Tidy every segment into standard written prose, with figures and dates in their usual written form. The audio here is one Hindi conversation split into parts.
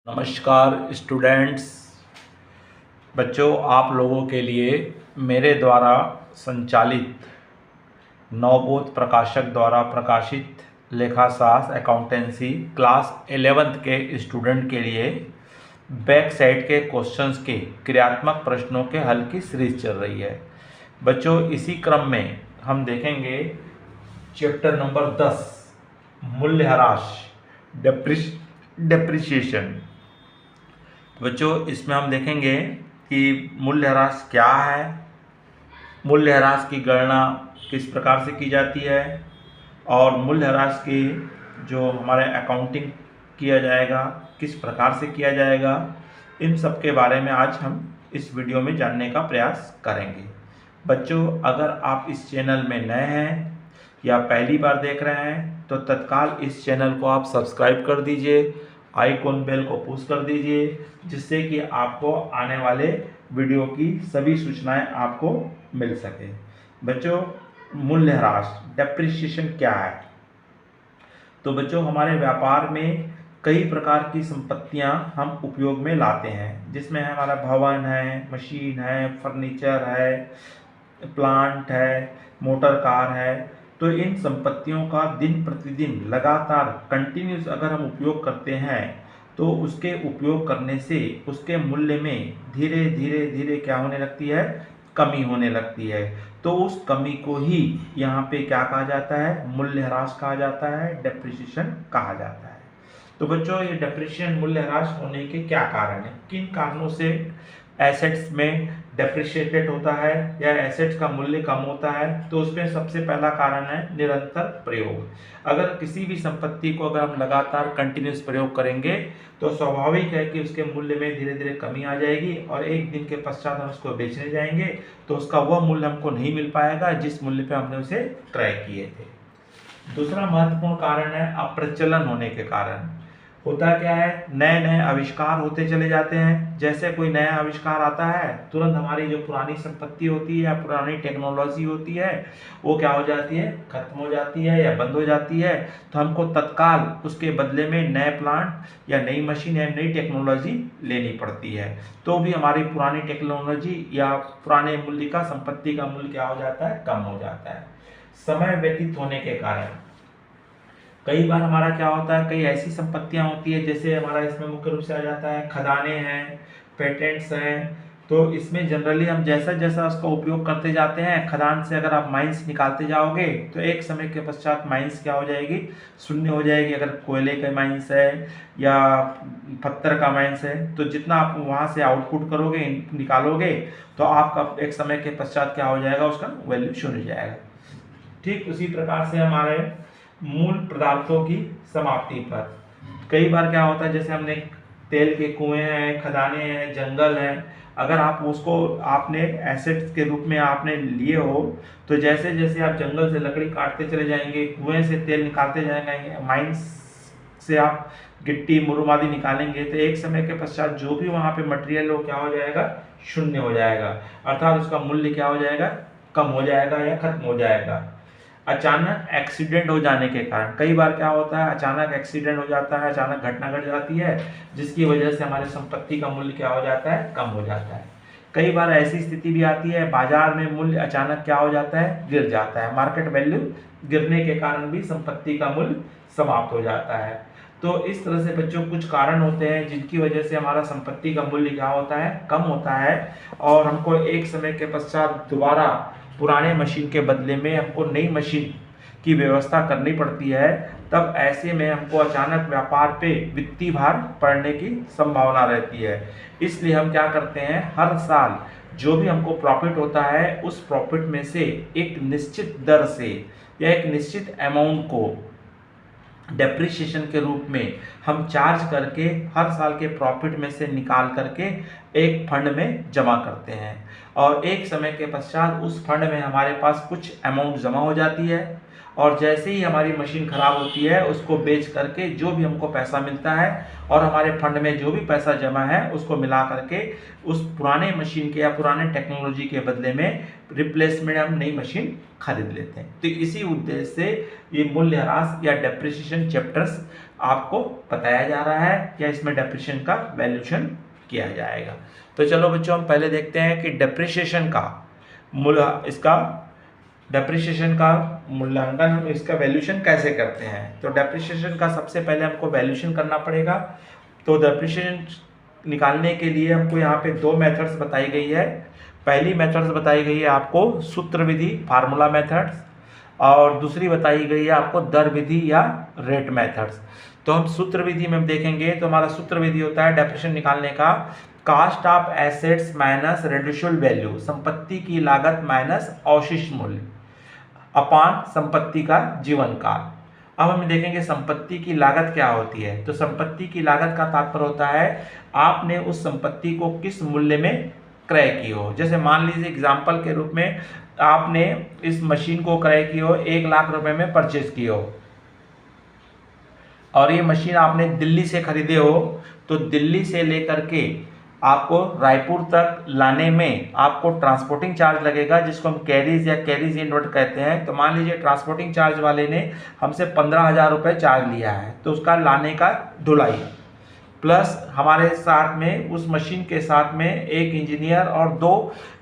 नमस्कार स्टूडेंट्स। बच्चों, आप लोगों के लिए मेरे द्वारा संचालित नवबोध प्रकाशक द्वारा प्रकाशित लेखाशास्त्र अकाउंटेंसी क्लास 11th के स्टूडेंट के लिए बैक साइड के क्वेश्चंस के क्रियात्मक प्रश्नों के हल की सीरीज चल रही है। बच्चों, इसी क्रम में हम देखेंगे चैप्टर नंबर 10 मूल्यह्रास डेप्रिसिएशन। बच्चों, इसमें हम देखेंगे कि मूल्यह्रास क्या है, मूल्यह्रास की गणना किस प्रकार से की जाती है और मूल्यह्रास की जो हमारे अकाउंटिंग किया जाएगा किस प्रकार से किया जाएगा, इन सब के बारे में आज हम इस वीडियो में जानने का प्रयास करेंगे। बच्चों, अगर आप इस चैनल में नए हैं या पहली बार देख रहे हैं तो तत्काल इस चैनल को आप सब्सक्राइब कर दीजिए, आइकॉन बेल को पुश कर दीजिए, जिससे कि आपको आने वाले वीडियो की सभी सूचनाएं आपको मिल सके। बच्चों, मूल्यह्रास डेप्रिसिएशन क्या है? तो बच्चों, हमारे व्यापार में कई प्रकार की संपत्तियां हम उपयोग में लाते हैं, जिसमें हमारा भवन है, मशीन है, फर्नीचर है, प्लांट है, मोटर कार है। तो इन संपत्तियों का दिन प्रतिदिन लगातार कंटिन्यूस अगर हम उपयोग करते हैं तो उसके उपयोग करने से उसके मूल्य में धीरे धीरे धीरे क्या होने लगती है, कमी होने लगती है। तो उस कमी को ही यहाँ पे क्या कहा जाता है, मूल्यह्रास कहा जाता है, डेप्रिसिएशन कहा जाता है। तो बच्चों, ये डेप्रिसिएशन मूल्यह्रास होने के क्या कारण है, किन कारणों से एसेट्स में डेप्रिशिएटेड होता है या एसेट्स का मूल्य कम होता है? तो उसमें सबसे पहला कारण है निरंतर प्रयोग। अगर किसी भी संपत्ति को अगर हम लगातार कंटिन्यूस प्रयोग करेंगे तो स्वाभाविक है कि उसके मूल्य में धीरे धीरे कमी आ जाएगी और एक दिन के पश्चात हम उसको बेचने जाएंगे तो उसका वह मूल्य हमको नहीं मिल पाएगा जिस मूल्य पे हमने उसे क्रय किए थे। दूसरा महत्वपूर्ण कारण है अप्रचलन होने के कारण। होता क्या है, नए नए आविष्कार होते चले जाते हैं। जैसे कोई नया आविष्कार आता है, तुरंत हमारी जो पुरानी संपत्ति होती है या पुरानी टेक्नोलॉजी होती है वो क्या हो जाती है, खत्म हो जाती है या बंद हो जाती है। तो हमको तत्काल उसके बदले में नए प्लांट या नई मशीन या नई टेक्नोलॉजी लेनी पड़ती है। तो भी हमारी पुरानी टेक्नोलॉजी या पुराने मूल्य का, संपत्ति का मूल्य क्या हो जाता है, कम हो जाता है। समय व्यतीत होने के कारण कई बार हमारा क्या होता है, कई ऐसी संपत्तियां होती है, जैसे हमारा इसमें मुख्य रूप से आ जाता है खदानें हैं, पेटेंट्स हैं। तो इसमें जनरली हम जैसा जैसा उसका उपयोग करते जाते हैं, खदान से अगर आप माइंस निकालते जाओगे तो एक समय के पश्चात माइंस क्या हो जाएगी, शून्य हो जाएगी। अगर कोयले का माइंस है या पत्थर का माइंस है तो जितना आप वहाँ से आउटपुट करोगे, निकालोगे, तो आपका एक समय के पश्चात क्या हो जाएगा, उसका वैल्यू शून्य हो जाएगा। ठीक उसी प्रकार से हमारे मूल पदार्थों की समाप्ति पर कई बार क्या होता है, जैसे हमने तेल के कुएं हैं, खदानें हैं, जंगल हैं, अगर आप उसको आपने एसेट्स के रूप में आपने लिए हो तो जैसे जैसे आप जंगल से लकड़ी काटते चले जाएंगे, कुएं से तेल निकालते जाएंगे, माइंस से आप गिट्टी मुरुम आदि निकालेंगे, तो एक समय के पश्चात जो भी वहाँ पे मटेरियल हो क्या हो जाएगा, शून्य हो जाएगा। अर्थात उसका मूल्य क्या हो जाएगा, कम हो जाएगा या खत्म हो जाएगा। अचानक एक्सीडेंट हो जाने के कारण, कई बार क्या होता है, अचानक एक्सीडेंट हो जाता है, अचानक घटना घट जाती है जिसकी वजह से हमारी संपत्ति का मूल्य क्या हो जाता है, कम हो जाता है। कई बार ऐसी स्थिति भी आती है, बाजार में मूल्य अचानक क्या हो जाता है, गिर जाता है। मार्केट वैल्यू गिरने के कारण भी संपत्ति का मूल्य समाप्त हो जाता है। तो इस तरह से बच्चों कुछ कारण होते हैं जिनकी वजह से हमारा संपत्ति का मूल्य क्या होता है, कम होता है और हमको एक समय के पश्चात दोबारा पुराने मशीन के बदले में हमको नई मशीन की व्यवस्था करनी पड़ती है। तब ऐसे में हमको अचानक व्यापार पे वित्तीय भार पड़ने की संभावना रहती है। इसलिए हम क्या करते हैं, हर साल जो भी हमको प्रॉफिट होता है उस प्रॉफिट में से एक निश्चित दर से या एक निश्चित अमाउंट को डेप्रिसिएशन के रूप में हम चार्ज करके हर साल के प्रॉफिट में से निकाल करके एक फंड में जमा करते हैं और एक समय के पश्चात उस फंड में हमारे पास कुछ अमाउंट जमा हो जाती है और जैसे ही हमारी मशीन ख़राब होती है उसको बेच करके जो भी हमको पैसा मिलता है और हमारे फंड में जो भी पैसा जमा है उसको मिला करके उस पुराने मशीन के या पुराने टेक्नोलॉजी के बदले में रिप्लेसमेंट हम नई मशीन खरीद लेते हैं। तो इसी उद्देश्य से ये मूल्यह्रास या डेप्रिसिएशन चैप्टर्स आपको बताया जा रहा है या इसमें डेप्रिसिएशन का वैल्यूएशन किया जाएगा। तो चलो बच्चों, हम पहले देखते हैं कि डेप्रिसिएशन का मूल्यांकन हम इसका वैल्यूएशन कैसे करते हैं। तो डेप्रिसिएशन का सबसे पहले हमको वैल्यूएशन करना पड़ेगा। तो डेप्रिसिएशन निकालने के लिए हमको यहाँ पे दो मेथड्स बताई गई है। पहली मेथड्स बताई गई है आपको सूत्र विधि, फार्मूला मेथड्स, और दूसरी बताई गई है आपको दर विधि या रेट मेथड्स। तो हम सूत्र विधि में देखेंगे तो हमारा सूत्र विधि होता है डेप्रिसिएशन निकालने का cost of assets minus reducible value, संपत्ति की लागत माइनस अवशिष्ट मूल्य अपान संपत्ति का जीवन काल। अब हम देखेंगे संपत्ति की लागत क्या होती है। तो संपत्ति की लागत का तात्पर्य होता है आपने उस संपत्ति को किस मूल्य में क्रय की हो। जैसे मान लीजिए एग्जाम्पल के रूप में आपने इस मशीन को क्रय की हो 1 लाख रुपए में परचेज की हो और ये मशीन आपने दिल्ली से खरीदे हो, तो दिल्ली से लेकर के आपको रायपुर तक लाने में आपको ट्रांसपोर्टिंग चार्ज लगेगा, जिसको हम कैरीज या कैरीज इनवर्ट कहते हैं। तो मान लीजिए ट्रांसपोर्टिंग चार्ज वाले ने हमसे 15,000 रुपये चार्ज लिया है, तो उसका लाने का ढुलाई प्लस हमारे साथ में उस मशीन के साथ में एक इंजीनियर और 2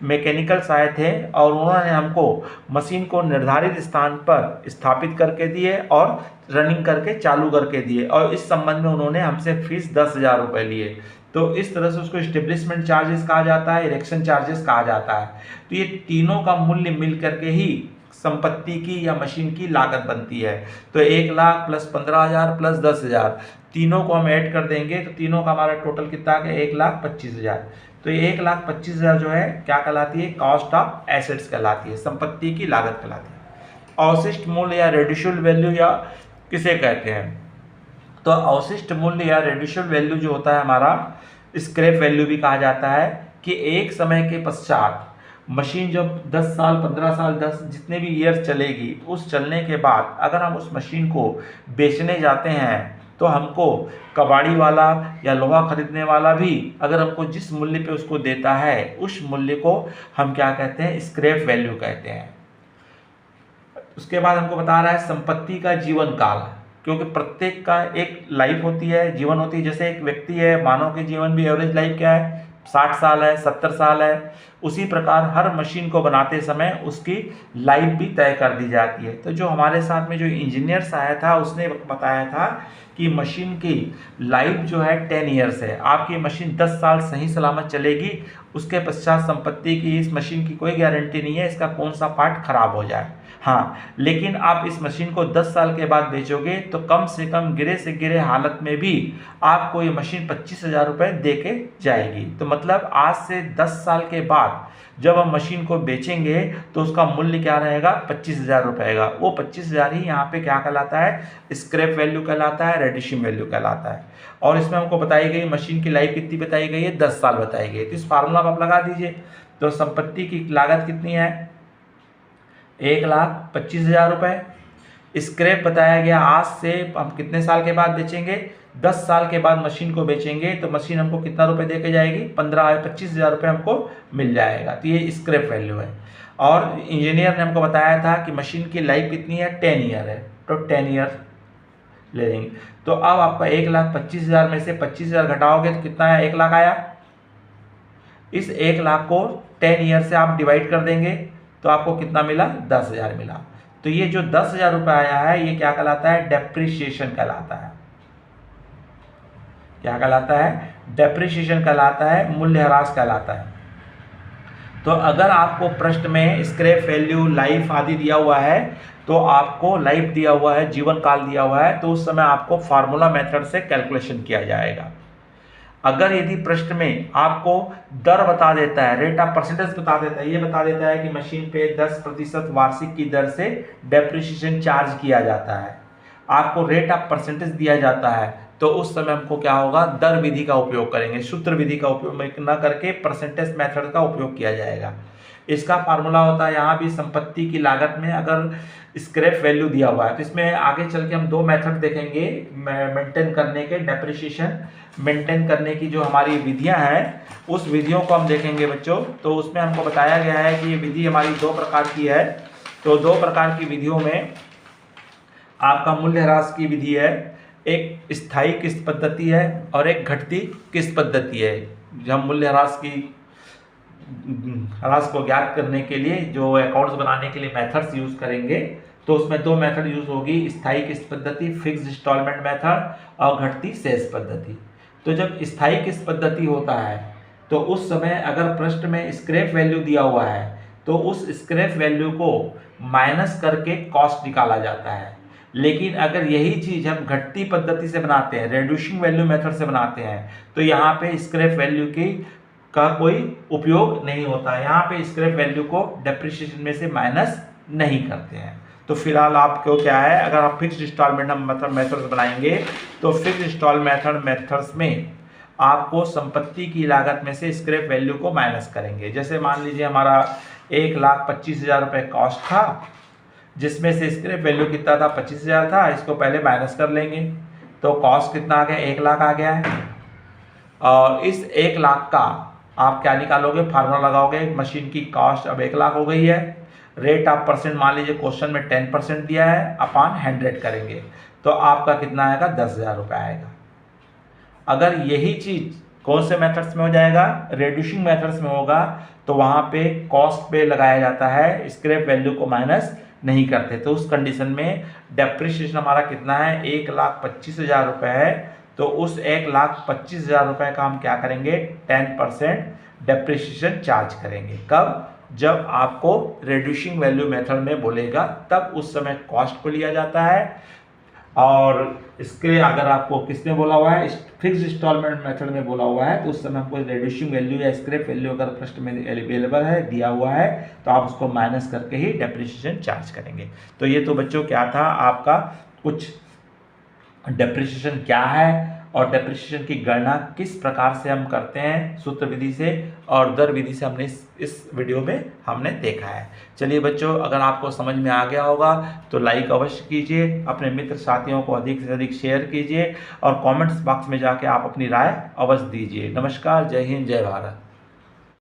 मैकेनिकल्स आए थे और उन्होंने हमको मशीन को निर्धारित स्थान पर स्थापित करके दिए और रनिंग करके चालू करके दिए, और इस संबंध में उन्होंने हमसे फीस 10,000 रुपये लिए। तो इस तरह से उसको इस्टेब्लिशमेंट चार्जेस कहा जाता है, इरेक्शन चार्जेस कहा जाता है। तो ये तीनों का मूल्य मिल करके ही संपत्ति की या मशीन की लागत बनती है। तो 1 लाख प्लस 15,000 प्लस 10,000, तीनों को हम ऐड कर देंगे तो तीनों का हमारा टोटल कितना है 1,25,000। तो ये 1,25,000 जो है क्या कहलाती है, कॉस्ट ऑफ एसेट्स कहलाती है, संपत्ति की लागत कहलाती है। अवशिष्ट मूल्य या रेड्यूसिबल वैल्यू या किसे कहते हैं, तो अवशिष्ट मूल्य या रेड्यूसिबल वैल्यू जो होता है हमारा, स्क्रैप वैल्यू भी कहा जाता है, कि एक समय के पश्चात मशीन जब 10 साल 15 साल 10 जितने भी ईयर चलेगी, उस चलने के बाद अगर हम उस मशीन को बेचने जाते हैं तो हमको कबाड़ी वाला या लोहा खरीदने वाला भी अगर हमको जिस मूल्य पे उसको देता है, उस मूल्य को हम क्या कहते हैं, स्क्रैप वैल्यू कहते हैं। उसके बाद हमको बता रहा है संपत्ति का जीवन काल, क्योंकि प्रत्येक का एक लाइफ होती है, जीवन होती है। जैसे एक व्यक्ति है, मानव के जीवन भी एवरेज लाइफ क्या है, 60 साल है, 70 साल है। उसी प्रकार हर मशीन को बनाते समय उसकी लाइफ भी तय कर दी जाती है। तो जो हमारे साथ में जो इंजीनियर्स आया था उसने बताया था कि मशीन की लाइफ जो है 10 ईयर्स है। आपकी मशीन 10 साल सही सलामत चलेगी, उसके पश्चात संपत्ति की इस मशीन की कोई गारंटी नहीं है इसका कौन सा पार्ट खराब हो जाए। हाँ, लेकिन आप इस मशीन को 10 साल के बाद बेचोगे तो कम से कम गिरे से गिरे हालत में भी आपको ये मशीन 25,000 रुपये दे के जाएगी। तो मतलब आज से 10 साल के बाद जब हम मशीन को बेचेंगे तो उसका मूल्य क्या रहेगा, 25,000 रुपये का। वो 25,000 ही यहाँ पे क्या कहलाता है, स्क्रैप वैल्यू कहलाता है, रेड्यूसिबल वैल्यू कहलाता है। और इसमें हमको बताई गई मशीन की लाइफ कितनी बताई गई है, 10 साल बताई गई है। तो इस फार्मूला आप लगा दीजिए। तो संपत्ति की लागत कितनी है, 1,25,000 रुपये। स्क्रैप बताया गया आज से हम कितने साल के बाद बेचेंगे, 10 साल के बाद मशीन को बेचेंगे तो मशीन हमको कितना रुपए दे के जाएगी, 25,000 रुपये हमको मिल जाएगा। तो ये स्क्रैप वैल्यू है। और इंजीनियर ने हमको बताया था कि मशीन की लाइफ कितनी है, 10 ईयर है, तो 10 ईयर ले लेंगे। तो अब आपका 1,25,000 में से 25,000 घटाओगे तो कितना है, 1 लाख आया। इस 1 लाख को 10 ईयर से आप डिवाइड कर देंगे तो आपको कितना मिला, 10,000 मिला। तो ये जो 10,000 रुपये आया है ये क्या कहलाता है, डेप्रिसिएशन कहलाता है। क्या कहलाता है, डेप्रिसिएशन कहलाता है, मूल्यह्रास कहलाता है। तो अगर आपको प्रश्न में स्क्रैप वैल्यू, लाइफ आदि दिया हुआ है, तो आपको लाइफ दिया हुआ है, जीवन काल दिया हुआ है, तो उस समय आपको फार्मूला मेथड से कैलकुलेशन किया जाएगा। अगर यदि प्रश्न में आपको दर बता देता है, रेट ऑफ परसेंटेज बता देता है, ये बता देता है कि मशीन पे 10% वार्षिक की दर से डेप्रिसिएशन चार्ज किया जाता है, आपको रेट ऑफ परसेंटेज दिया जाता है, तो उस समय हमको क्या होगा, दर विधि का उपयोग करेंगे, सूत्र विधि का उपयोग न करके परसेंटेज मेथड का उपयोग किया जाएगा। इसका फार्मूला होता है यहाँ भी संपत्ति की लागत में अगर स्क्रैप वैल्यू दिया हुआ है, तो इसमें आगे चल के हम दो मेथड देखेंगे मेंटेन करने के, डेप्रिसिएशन मेंटेन करने की जो हमारी विधियां हैं उस विधियों को हम देखेंगे बच्चों। तो उसमें हमको बताया गया है कि ये विधि हमारी दो प्रकार की है। तो दो प्रकार की विधियों में आपका मूल्यह्रास की विधि है, एक स्थायी किस्त पद्धति है और एक घटती किस्त पद्धति है। जब हम मूल्यह्रास को ज्ञात करने के लिए जो अकाउंट्स बनाने के लिए मेथड्स यूज करेंगे तो उसमें दो मेथड यूज होगी, स्थायी किस्त पद्धति फिक्स्ड इंस्टॉलमेंट मेथड और घटती शेष पद्धति। तो जब स्थायी किस्त पद्धति होता है तो उस समय अगर पृष्ठ में स्क्रैप वैल्यू दिया हुआ है तो उस स्क्रैप वैल्यू को माइनस करके कॉस्ट निकाला जाता है। लेकिन अगर यही चीज हम घटती पद्धति से बनाते हैं, रिड्यूसिंग वैल्यू मेथड से बनाते हैं, तो यहाँ पे स्क्रैप वैल्यू का कोई उपयोग नहीं होता है। यहाँ पे स्क्रैप वैल्यू को डेप्रिसिएशन में से माइनस नहीं करते हैं। तो फिलहाल आपको क्या है, अगर आप फिक्स्ड इंस्टॉलमेंट मेथड्स बनाएंगे तो फिक्स्ड इंस्टॉलमेंट मेथड्स में आपको संपत्ति की लागत में से स्क्रैप वैल्यू को माइनस करेंगे। जैसे मान लीजिए हमारा 1,25,000 रुपये कॉस्ट था, जिसमें से स्क्रैप वैल्यू कितना था, 25,000 था। इसको पहले माइनस कर लेंगे तो कॉस्ट कितना आ गया, 1 लाख आ गया है। और इस 1 लाख का आप क्या निकालोगे, फार्मूला लगाओगे, मशीन की कॉस्ट अब 1 लाख हो गई है। रेट ऑफ परसेंट मान लीजिए क्वेश्चन में 10% दिया है, अपॉन 100 करेंगे तो आपका कितना आएगा, 10,000 रुपये आएगा। अगर यही चीज कौन से मेथड्स में हो जाएगा, रिड्यूसिंग मेथड्स में होगा, तो वहां पे कॉस्ट पे लगाया जाता है, स्क्रैप वैल्यू को माइनस नहीं करते। तो उस कंडीशन में डेप्रिसिएशन हमारा कितना है, 1,25,000 रुपये है। तो उस 1,25,000 रुपये का हम क्या करेंगे, 10% डेप्रिसिएशन चार्ज करेंगे। कब, जब आपको रिड्यूसिंग वैल्यू मेथड में बोलेगा तब उस समय कॉस्ट को लिया जाता है। और इसके अगर आपको किसने बोला हुआ है, फिक्स्ड इंस्टॉलमेंट मेथड में बोला हुआ है, तो उस समय हमको रिड्यूसिंग वैल्यू या स्क्रैप वैल्यू अगर पृष्ठ में अवेलेबल है, दिया हुआ है, तो आप उसको माइनस करके ही डेप्रिसिएशन चार्ज करेंगे। तो ये तो बच्चों क्या था आपका कुछ डेप्रिसिएशन क्या है और डेप्रिसिएशन की गणना किस प्रकार से हम करते हैं सूत्र विधि से और दर विधि से, हमने इस वीडियो में हमने देखा है। चलिए बच्चों, अगर आपको समझ में आ गया होगा तो लाइक अवश्य कीजिए, अपने मित्र साथियों को अधिक से अधिक शेयर कीजिए और कमेंट्स बॉक्स में जाके आप अपनी राय अवश्य दीजिए। नमस्कार, जय हिंद, जय भारत।